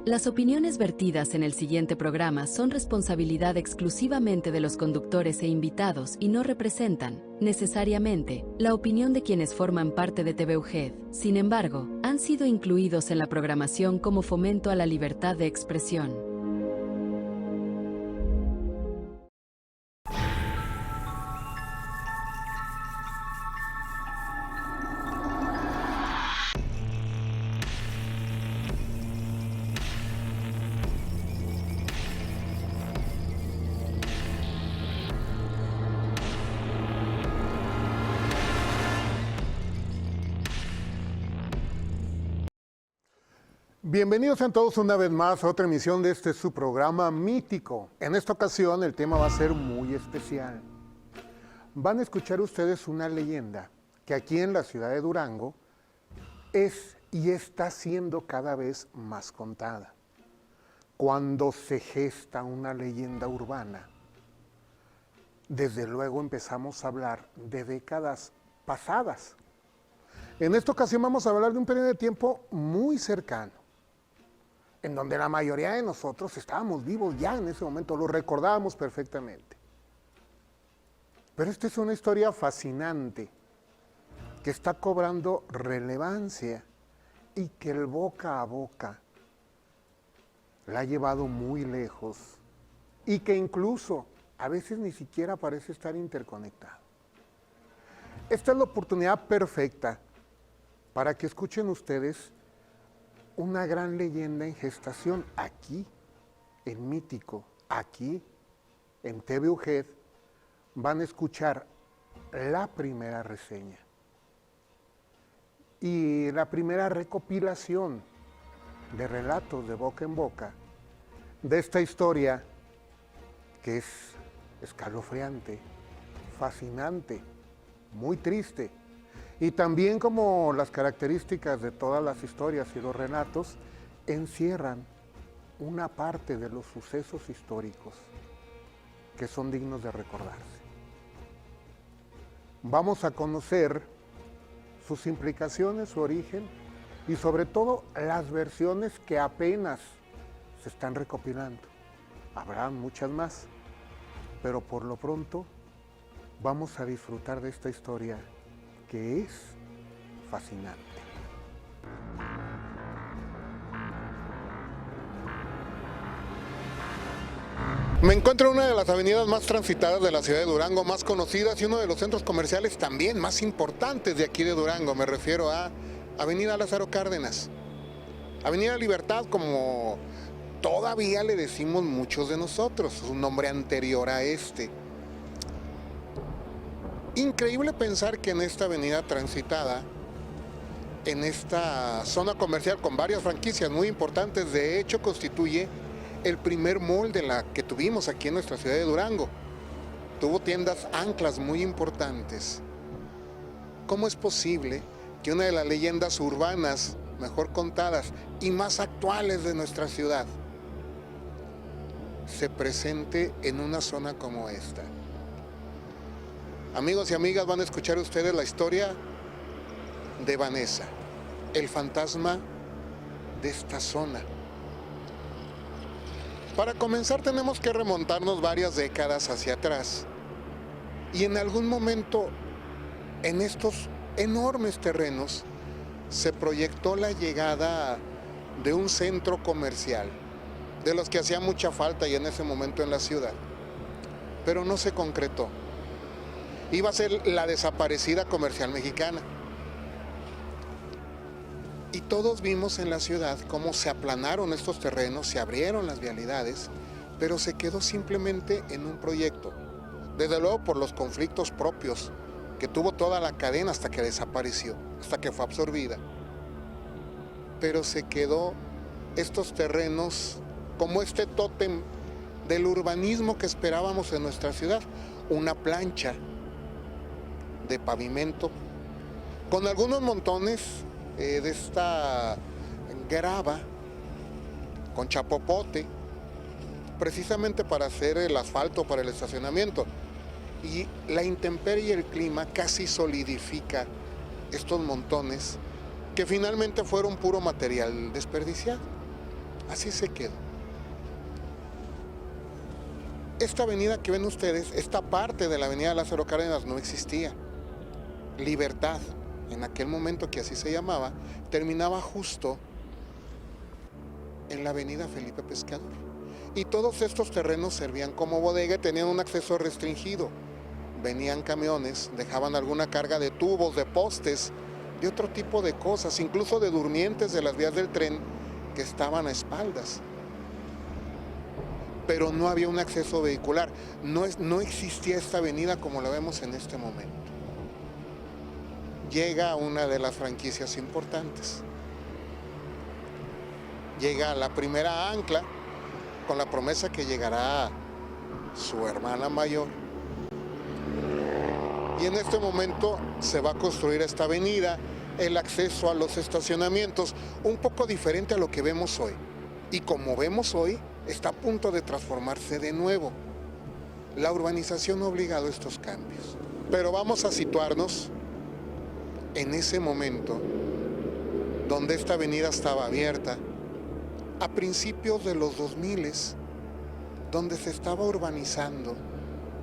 Las opiniones vertidas en el siguiente programa son responsabilidad exclusivamente de los conductores e invitados y no representan, necesariamente, la opinión de quienes forman parte de TV UGED. Sin embargo, han sido incluidos en la programación como fomento a la libertad de expresión. Bienvenidos a todos una vez más a otra emisión de su programa mítico. En esta ocasión el tema va a ser muy especial. Van a escuchar ustedes una leyenda que aquí en la ciudad de Durango es y está siendo cada vez más contada. Cuando se gesta una leyenda urbana, desde luego empezamos a hablar de décadas pasadas. En esta ocasión vamos a hablar de un periodo de tiempo muy cercano, en donde la mayoría de nosotros estábamos vivos ya en ese momento, lo recordábamos perfectamente. Pero esta es una historia fascinante, que está cobrando relevancia y que el boca a boca la ha llevado muy lejos y que incluso a veces ni siquiera parece estar interconectado. Esta es la oportunidad perfecta para que escuchen ustedes una gran leyenda en gestación aquí, en Mítico, aquí, en TV UGED. Van a escuchar la primera reseña y la primera recopilación de relatos de boca en boca de esta historia que es escalofriante, fascinante, muy triste. Y también, como las características de todas las historias y los relatos, encierran una parte de los sucesos históricos que son dignos de recordarse. Vamos a conocer sus implicaciones, su origen y sobre todo las versiones que apenas se están recopilando. Habrá muchas más, pero por lo pronto vamos a disfrutar de esta historia que es fascinante. Me encuentro en una de las avenidas más transitadas de la ciudad de Durango, más conocidas, y uno de los centros comerciales también más importantes de aquí de Durango. Me refiero a Avenida Lázaro Cárdenas. Avenida Libertad, como todavía le decimos muchos de nosotros, es un nombre anterior a este. Increíble pensar que en esta avenida transitada, en esta zona comercial con varias franquicias muy importantes, de hecho constituye el primer mall de la que tuvimos aquí en nuestra ciudad de Durango. Tuvo tiendas anclas muy importantes. ¿Cómo es posible que una de las leyendas urbanas mejor contadas y más actuales de nuestra ciudad se presente en una zona como esta? Amigos y amigas, van a escuchar ustedes la historia de Vanessa, el fantasma de esta zona. Para comenzar tenemos que remontarnos varias décadas hacia atrás y en algún momento en estos enormes terrenos se proyectó la llegada de un centro comercial, de los que hacía mucha falta y en ese momento en la ciudad, pero no se concretó. Iba a ser la desaparecida Comercial Mexicana. Y todos vimos en la ciudad cómo se aplanaron estos terrenos, se abrieron las vialidades, pero se quedó simplemente en un proyecto. Desde luego por los conflictos propios que tuvo toda la cadena hasta que desapareció, hasta que fue absorbida. Pero se quedó estos terrenos como este tótem del urbanismo que esperábamos en nuestra ciudad, una plancha de pavimento, con algunos montones de esta grava, con chapopote, precisamente para hacer el asfalto para el estacionamiento. Y la intemperie y el clima casi solidifica estos montones que finalmente fueron puro material desperdiciado. Así se quedó. Esta avenida que ven ustedes, esta parte de la avenida Lázaro Cárdenas no existía. Libertad, en aquel momento que así se llamaba, terminaba justo en la avenida Felipe Pescador. Y todos estos terrenos servían como bodega y tenían un acceso restringido. Venían camiones, dejaban alguna carga de tubos, de postes, de otro tipo de cosas, incluso de durmientes de las vías del tren que estaban a espaldas. Pero no había un acceso vehicular, no existía esta avenida como la vemos en este momento. Llega una de las franquicias importantes. Llega la primera ancla con la promesa que llegará su hermana mayor. Y en este momento se va a construir esta avenida, el acceso a los estacionamientos, un poco diferente a lo que vemos hoy. Y como vemos hoy, está a punto de transformarse de nuevo. La urbanización ha obligado a estos cambios. Pero vamos a situarnos en ese momento donde esta avenida estaba abierta, a principios de los 2000, donde se estaba urbanizando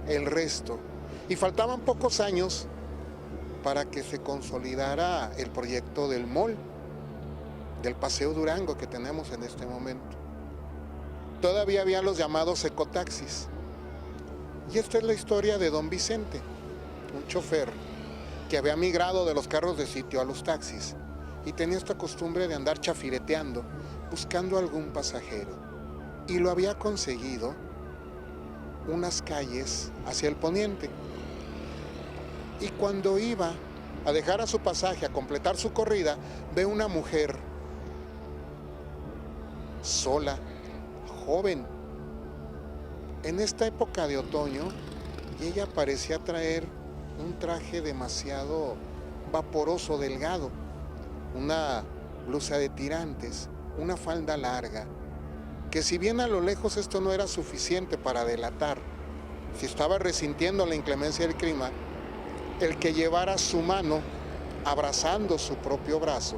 el resto. Y faltaban pocos años para que se consolidara el proyecto del mall, del Paseo Durango que tenemos en este momento. Todavía había los llamados ecotaxis. Y esta es la historia de don Vicente, un chofer que había migrado de los carros de sitio a los taxis y tenía esta costumbre de andar chafireteando, buscando algún pasajero. Y lo había conseguido unas calles hacia el poniente. Y cuando iba a dejar a su pasaje, a completar su corrida, ve una mujer sola, joven, en esta época de otoño, y ella parecía traer un traje demasiado vaporoso, delgado, una blusa de tirantes, una falda larga, que si bien a lo lejos esto no era suficiente para delatar si estaba resintiendo la inclemencia del clima, el que llevara su mano abrazando su propio brazo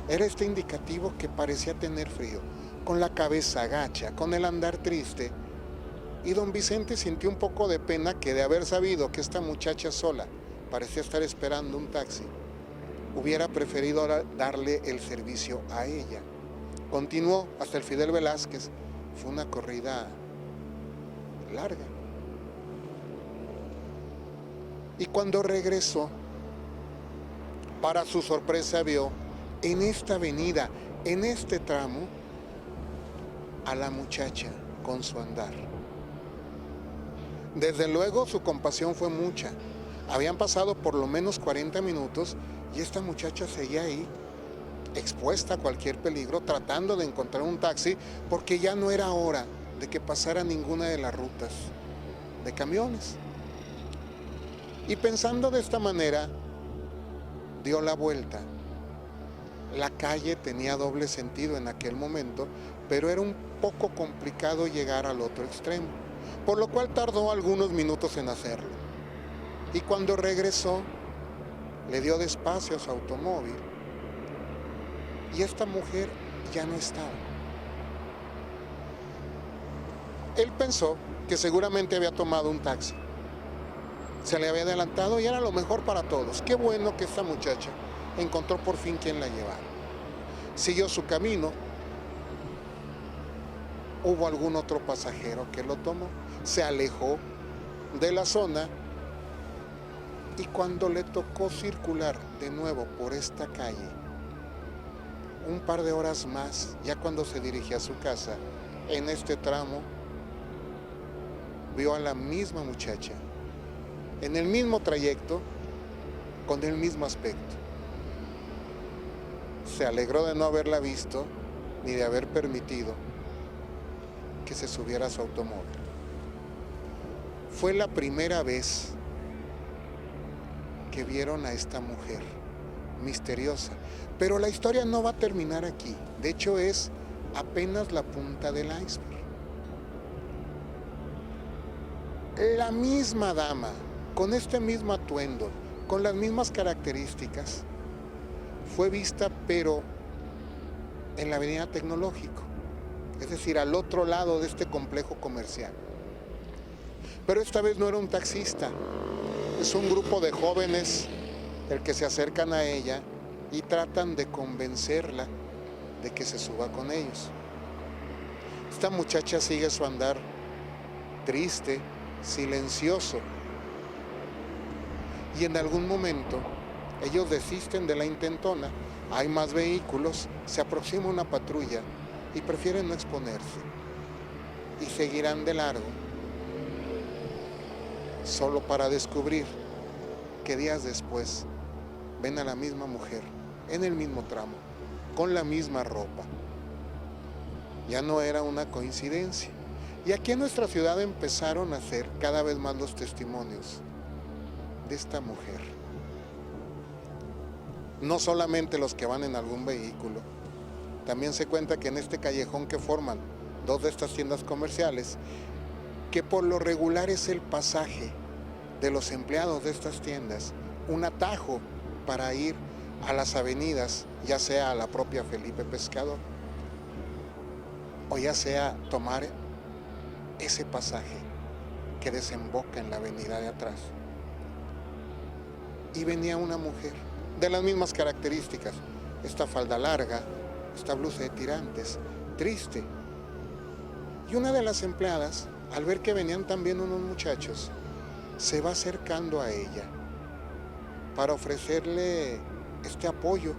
era este indicativo que parecía tener frío, con la cabeza agacha, con el andar triste. Y don Vicente sintió un poco de pena que, de haber sabido que esta muchacha sola parecía estar esperando un taxi, hubiera preferido darle el servicio a ella. Continuó hasta el Fidel Velázquez. Fue una corrida larga. Y cuando regresó, para su sorpresa vio en esta avenida, en este tramo, a la muchacha con su andar. Desde luego su compasión fue mucha. Habían pasado por lo menos 40 minutos y esta muchacha seguía ahí, expuesta a cualquier peligro, tratando de encontrar un taxi, porque ya no era hora de que pasara ninguna de las rutas de camiones. Y pensando de esta manera, dio la vuelta. La calle tenía doble sentido en aquel momento, pero era un poco complicado llegar al otro extremo, por lo cual tardó algunos minutos en hacerlo. Y cuando regresó, le dio despacio a su automóvil y esta mujer ya no estaba. Él pensó que seguramente había tomado un taxi. Se le había adelantado y era lo mejor para todos. Qué bueno que esta muchacha encontró por fin quien la llevara. Siguió su camino. Hubo algún otro pasajero que lo tomó. Se alejó de la zona y cuando le tocó circular de nuevo por esta calle, un par de horas más, ya cuando se dirigía a su casa, en este tramo, vio a la misma muchacha, en el mismo trayecto, con el mismo aspecto. Se alegró de no haberla visto, ni de haber permitido que se subiera a su automóvil. Fue la primera vez que vieron a esta mujer misteriosa. Pero la historia no va a terminar aquí. De hecho, es apenas la punta del iceberg. La misma dama, con este mismo atuendo, con las mismas características, fue vista, pero en la avenida Tecnológico, es decir, al otro lado de este complejo comercial. Pero esta vez no era un taxista, es un grupo de jóvenes el que se acercan a ella y tratan de convencerla de que se suba con ellos. Esta muchacha sigue su andar triste, silencioso, y en algún momento ellos desisten de la intentona, hay más vehículos, se aproxima una patrulla y prefieren no exponerse y seguirán de largo, solo para descubrir que días después ven a la misma mujer en el mismo tramo, con la misma ropa. Ya no era una coincidencia. Y aquí en nuestra ciudad empezaron a ser cada vez más los testimonios de esta mujer. No solamente los que van en algún vehículo, también se cuenta que en este callejón que forman dos de estas tiendas comerciales, que por lo regular es el pasaje de los empleados de estas tiendas, un atajo para ir a las avenidas, ya sea a la propia Felipe Pescador, o ya sea tomar ese pasaje que desemboca en la avenida de atrás. Y venía una mujer de las mismas características, esta falda larga, esta blusa de tirantes, triste. Y una de las empleadas, al ver que venían también unos muchachos, se va acercando a ella para ofrecerle este apoyo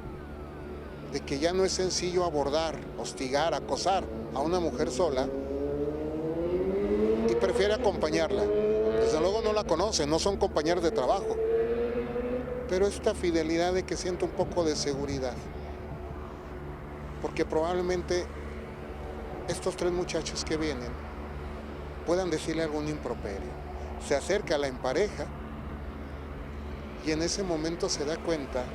de que ya no es sencillo abordar, hostigar, acosar a una mujer sola, y prefiere acompañarla. Desde luego no la conoce, no son compañeros de trabajo, pero esta fidelidad de que siente un poco de seguridad, porque probablemente estos tres muchachos que vienen puedan decirle algún improperio. Se acerca, la empareja, y en ese momento se da cuenta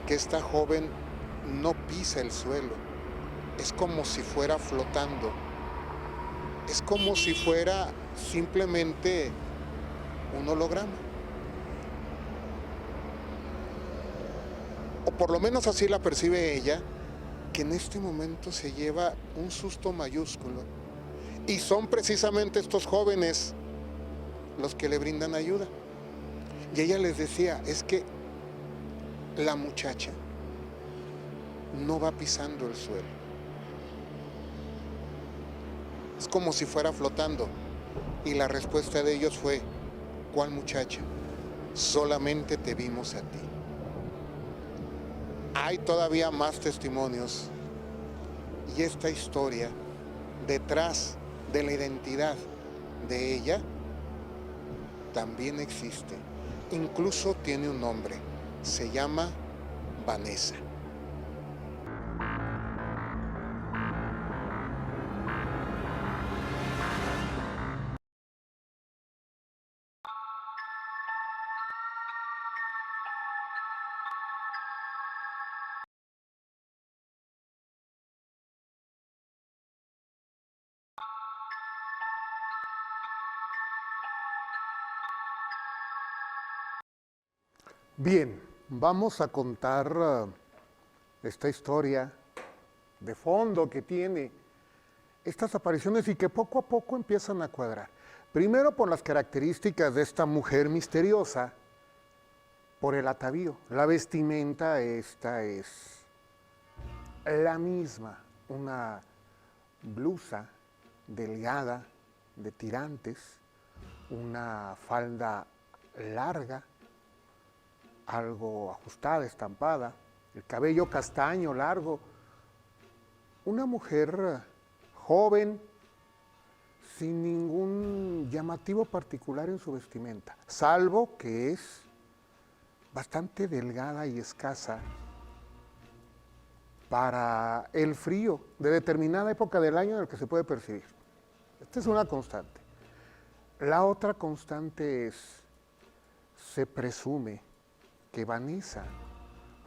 que esta joven no pisa el suelo, es como si fuera flotando, es como si fuera simplemente un holograma. O por lo menos así la percibe ella, que en este momento se lleva un susto mayúsculo. Y son precisamente estos jóvenes los que le brindan ayuda. Y ella les decía, es que la muchacha no va pisando el suelo. Es como si fuera flotando. Y la respuesta de ellos fue, ¿cuál muchacha? Solamente te vimos a ti. Hay todavía más testimonios. Y esta historia, detrás de la identidad de ella, también existe. Incluso tiene un nombre. Se llama Vanessa. Bien, vamos a contar esta historia de fondo que tiene estas apariciones y que poco a poco empiezan a cuadrar. Primero por las características de esta mujer misteriosa, por el atavío. La vestimenta esta es la misma, una blusa delgada de tirantes, una falda larga, algo ajustada, estampada, el cabello castaño, largo. Una mujer joven, sin ningún llamativo particular en su vestimenta, salvo que es bastante delgada y escasa para el frío de determinada época del año en el que se puede percibir. Esta es una constante. La otra constante es, se presume que Vanessa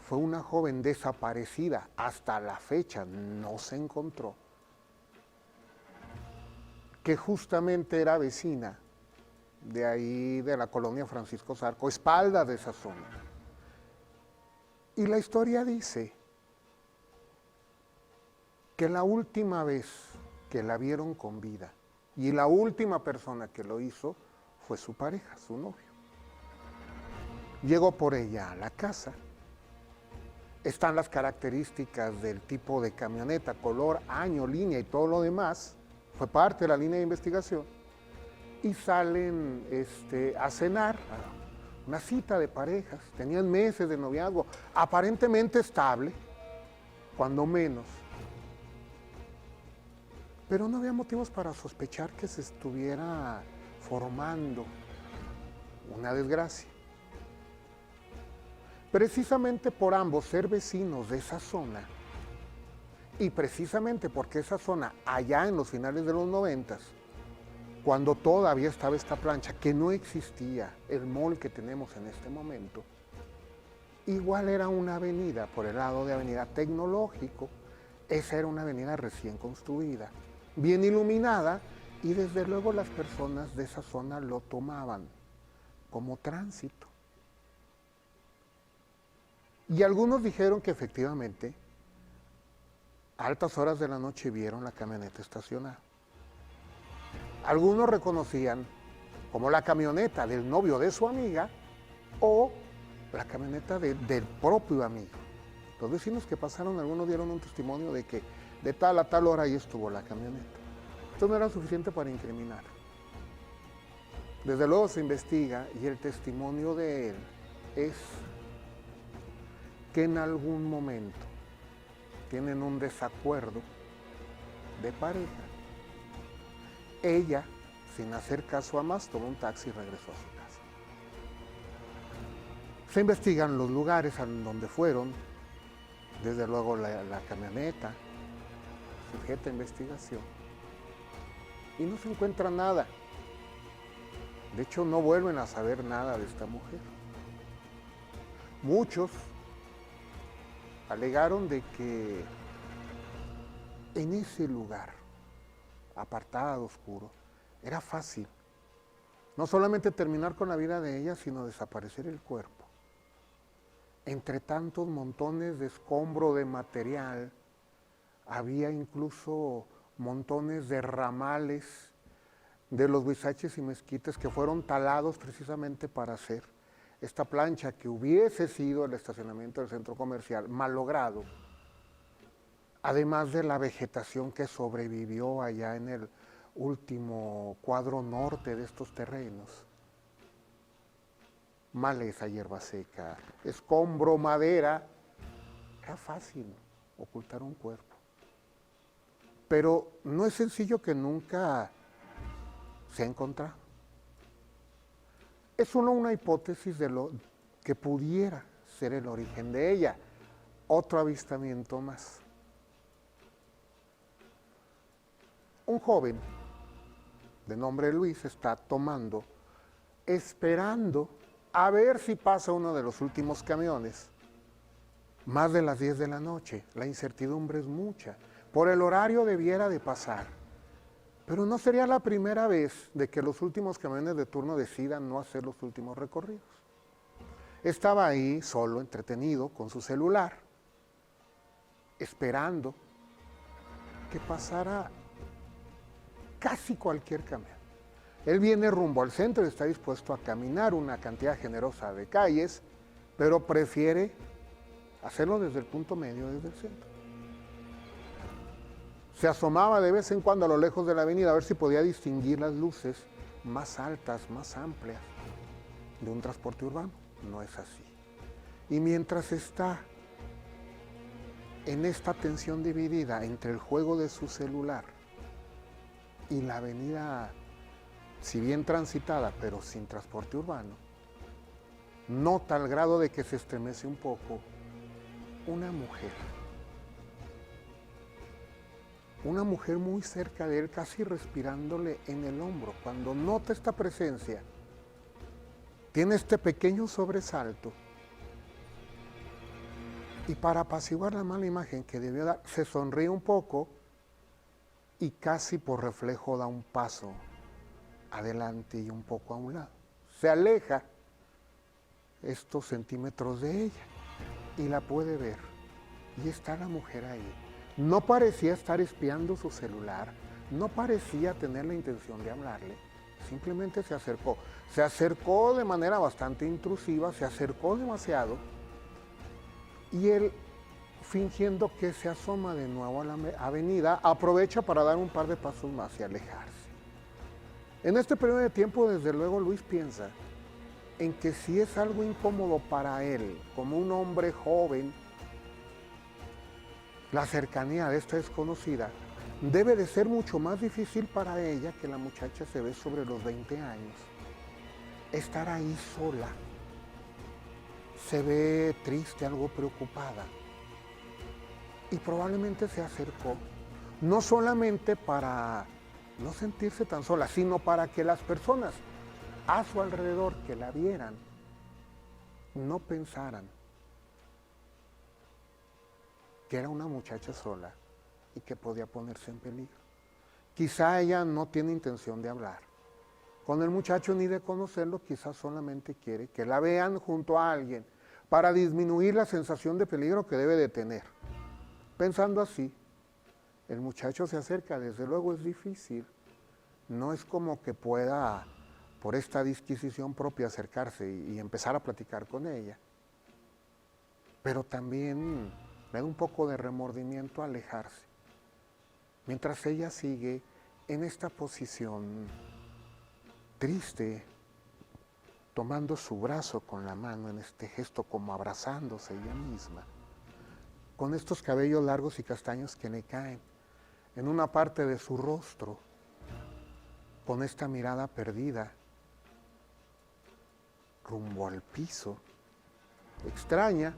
fue una joven desaparecida, hasta la fecha no se encontró, que justamente era vecina de ahí de la colonia Francisco Zarco, espalda de esa zona. Y la historia dice que la última vez que la vieron con vida y la última persona que lo hizo fue su pareja, su novio. Llegó por ella a la casa. Están las características del tipo de camioneta, color, año, línea y todo lo demás. Fue parte de la línea de investigación. Y salen a cenar, a una cita de parejas. Tenían meses de noviazgo, aparentemente estable, cuando menos. Pero no había motivos para sospechar que se estuviera formando una desgracia. Precisamente por ambos ser vecinos de esa zona, y precisamente porque esa zona, allá en los finales de los 90, cuando todavía estaba esta plancha, que no existía el mall que tenemos en este momento, igual era una avenida por el lado de Avenida Tecnológico. Esa era una avenida recién construida, bien iluminada, y desde luego las personas de esa zona lo tomaban como tránsito. Y algunos dijeron que efectivamente, a altas horas de la noche vieron la camioneta estacionada. Algunos reconocían como la camioneta del novio de su amiga o la camioneta del propio amigo. Los vecinos que pasaron, algunos dieron un testimonio de que de tal a tal hora ahí estuvo la camioneta. Esto no era suficiente para incriminar. Desde luego se investiga y el testimonio de él es que en algún momento tienen un desacuerdo de pareja. Ella, sin hacer caso a más, tomó un taxi y regresó a su casa. Se investigan los lugares en donde fueron, desde luego la camioneta, sujeta a investigación, y no se encuentra nada. De hecho, no vuelven a saber nada de esta mujer. Muchos alegaron de que en ese lugar, apartado, oscuro, era fácil no solamente terminar con la vida de ella, sino desaparecer el cuerpo. Entre tantos montones de escombro de material, había incluso montones de ramales de los huizaches y mezquites que fueron talados precisamente para hacer esta plancha que hubiese sido el estacionamiento del centro comercial, malogrado, además de la vegetación que sobrevivió allá en el último cuadro norte de estos terrenos. Maleza, hierba seca, escombro, madera. Era fácil ocultar un cuerpo. Pero no es sencillo que nunca se ha encontrado. Es solo una hipótesis de lo que pudiera ser el origen de ella. Otro avistamiento más. Un joven de nombre Luis está tomando, esperando a ver si pasa uno de los últimos camiones. Más de las 10 de la noche, la incertidumbre es mucha. Por el horario debiera de pasar. Pero no sería la primera vez de que los últimos camiones de turno decidan no hacer los últimos recorridos. Estaba ahí solo, entretenido, con su celular, esperando que pasara casi cualquier camión. Él viene rumbo al centro y está dispuesto a caminar una cantidad generosa de calles, pero prefiere hacerlo desde el punto medio, desde el centro. Se asomaba de vez en cuando a lo lejos de la avenida a ver si podía distinguir las luces más altas, más amplias de un transporte urbano. No es así. Y mientras está en esta tensión dividida entre el juego de su celular y la avenida, si bien transitada, pero sin transporte urbano, nota al grado de que se estremece un poco una mujer muy cerca de él, casi respirándole en el hombro. Cuando nota esta presencia, tiene este pequeño sobresalto y para apaciguar la mala imagen que debió dar, se sonríe un poco y casi por reflejo da un paso adelante y un poco a un lado. Se aleja estos centímetros de ella y la puede ver. Y está la mujer ahí, No parecía estar espiando su celular, no parecía tener la intención de hablarle, simplemente se acercó. Se acercó de manera bastante intrusiva, se acercó demasiado y él, fingiendo que se asoma de nuevo a la avenida, aprovecha para dar un par de pasos más y alejarse. En este periodo de tiempo, desde luego, Luis piensa en que si es algo incómodo para él, como un hombre joven, la cercanía de esta desconocida, debe de ser mucho más difícil para ella, que la muchacha se ve sobre los 20 años. Estar ahí sola, se ve triste, algo preocupada. Y probablemente se acercó, no solamente para no sentirse tan sola, sino para que las personas a su alrededor que la vieran, no pensaran que era una muchacha sola y que podía ponerse en peligro. Quizá ella no tiene intención de hablar con el muchacho ni de conocerlo, quizá solamente quiere que la vean junto a alguien para disminuir la sensación de peligro que debe de tener. Pensando así, el muchacho se acerca, desde luego es difícil, no es como que pueda, por esta disquisición propia, acercarse y empezar a platicar con ella, pero también me da un poco de remordimiento alejarse, mientras ella sigue en esta posición triste, tomando su brazo con la mano en este gesto como abrazándose ella misma, con estos cabellos largos y castaños que le caen en una parte de su rostro, con esta mirada perdida rumbo al piso, extraña,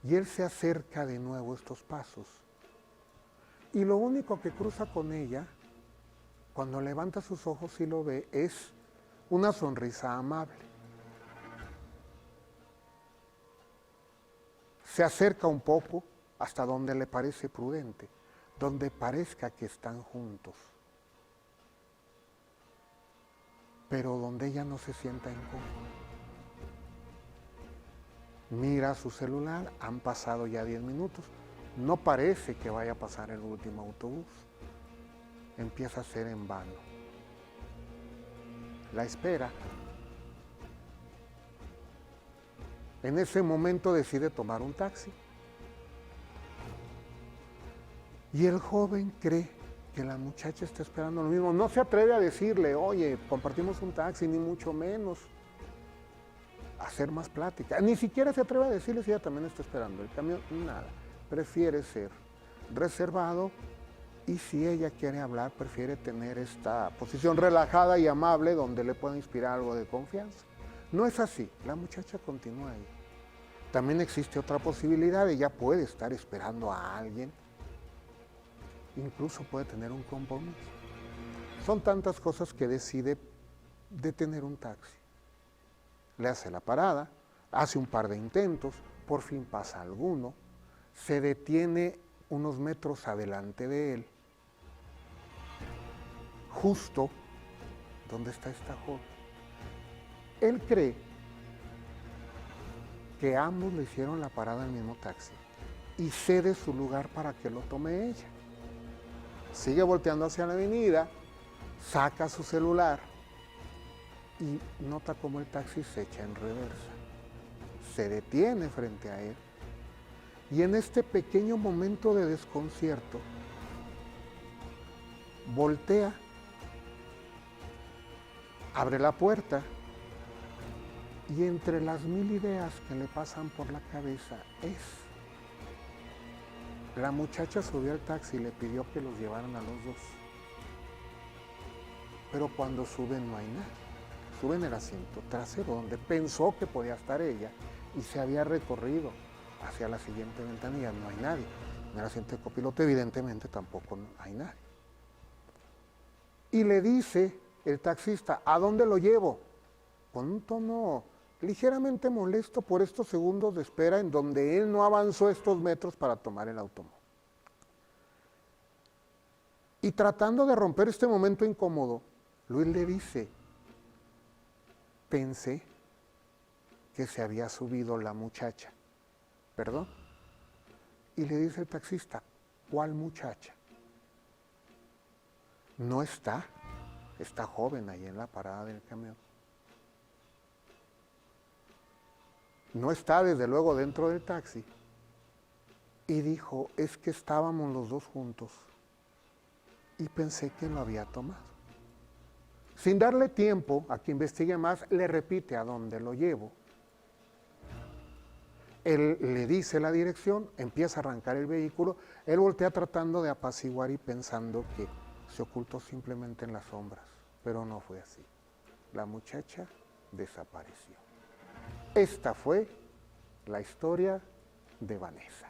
y él se acerca de nuevo estos pasos. Y lo único que cruza con ella, cuando levanta sus ojos y lo ve, es una sonrisa amable. Se acerca un poco hasta donde le parece prudente, donde parezca que están juntos, pero donde ella no se sienta incómoda. Mira su celular, han pasado ya 10 minutos, no parece que vaya a pasar el último autobús. Empieza a ser en vano. La espera. En ese momento decide tomar un taxi. Y el joven cree que la muchacha está esperando lo mismo. No se atreve a decirle, oye, compartimos un taxi, ni mucho menos hacer más plática. Ni siquiera se atreve a decirle si ella también está esperando el camión, nada. Prefiere ser reservado y si ella quiere hablar, prefiere tener esta posición relajada y amable donde le pueda inspirar algo de confianza. No es así, la muchacha continúa ahí. También existe otra posibilidad, ella puede estar esperando a alguien, incluso puede tener un compromiso. Son tantas cosas que decide detener un taxi. Le hace la parada, hace un par de intentos, por fin pasa alguno, se detiene unos metros adelante de él, justo donde está esta joven. Él cree que ambos le hicieron la parada al mismo taxi y cede su lugar para que lo tome ella. Sigue volteando hacia la avenida, saca su celular y nota cómo el taxi se echa en reversa. Se detiene frente a él y en este pequeño momento de desconcierto voltea, abre la puerta y entre las 1000 ideas que le pasan por la cabeza es: la muchacha subió al taxi y le pidió que los llevaran a los dos. Pero cuando suben no hay nadie. Sube en el asiento trasero, donde pensó que podía estar ella, y se había recorrido hacia la siguiente ventanilla. No hay nadie. En el asiento de copiloto, evidentemente, tampoco hay nadie. Y le dice el taxista, ¿a dónde lo llevo? Con un tono ligeramente molesto por estos segundos de espera en donde él no avanzó estos metros para tomar el automóvil. Y tratando de romper este momento incómodo, Luis le dice: pensé que se había subido la muchacha. ¿Perdón? Y le dice el taxista, ¿cuál muchacha? No está, está joven ahí en la parada del camión. No está desde luego dentro del taxi. Y dijo, es que estábamos los dos juntos y pensé que lo había tomado. Sin darle tiempo a que investigue más, le repite a dónde lo llevo. Él le dice la dirección, empieza a arrancar el vehículo, él voltea tratando de apaciguar y pensando que se ocultó simplemente en las sombras, pero no fue así. La muchacha desapareció. Esta fue la historia de Vanessa.